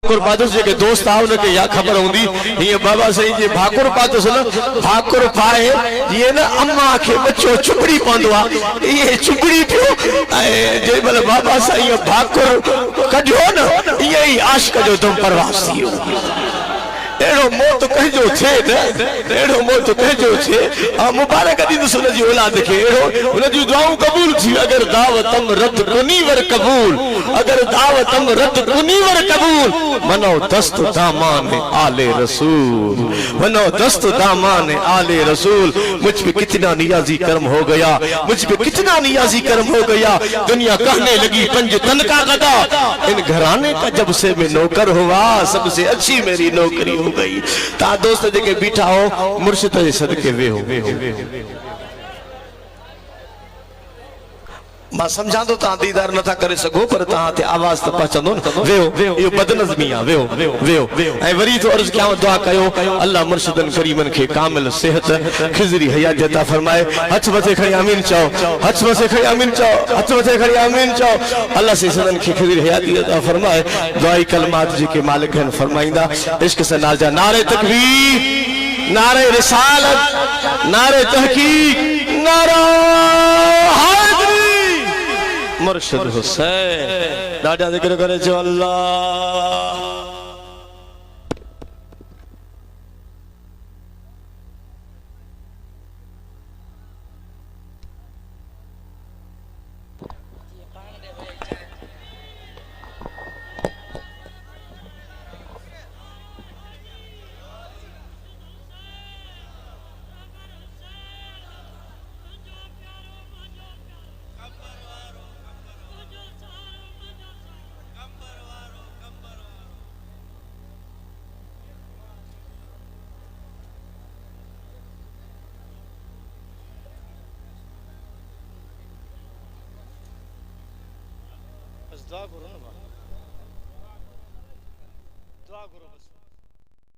भाकुर पातुस जेके दोस्त आ उनके या खबर होंदी ये बाबा सही जे भाकुर पातुस न भाकुर पाए ये न अम्मा के बच्चो चुपड़ी पंदो आ ये चुपड़ी पियो जे भले बाबा सही भाकुर कढियो न ये ही आशिक जो तुम परवास थियो एड़ो मौत कहजो छे न एड़ो मौत कहजो छे आ मुबारक दी सुन जी औलाद के एड़ो उन जी दुआओं कबूल थी अगर दावतम रद कुनी वर कबूल अगर दावतम रद कुनी वर कबूल मनो दस्त दामान आले रसूल मनो दस्त दामान आले रसूल मुझ पे कितना नियाजी कर्म हो गया मुझ पे कितना नियाजी कर्म हो गया दुनिया कहने लगी पंज तन का गदा इन घराने का जब से मैं नौकर हुआ सबसे अच्छी मेरी नौकरी हो गई ता दोस्त जेके बीठा हो मुर्शिद जे सदके वे हो मां समझा दो ता दीदार न था करे सको पर ता ते आवाज त पहुंचंदो वेहो यो बदनज़मी आ वेहो ए वरी तो अर्ज क्या दुआ कयो अल्लाह मुर्शिदन करीमन के कामिल सेहत खिजरी हयात अता फरमाए हथ मथे खड़ी आमीन चओ हथ मथे खड़ी आमीन चओ हथ मथे खड़ी आमीन चओ अल्लाह से सदन के खिजरी हयात अता फरमाए दुआई कलमात जेके मालिक हन फरमाइंदा इश्क से नाजा नारे तकबीर नारे रिसालत नारे तहकीक नारा मुर्शिद हुसैन दादा जिक्र करे जो अल्लाह दुआ करो ना दुआ करो बस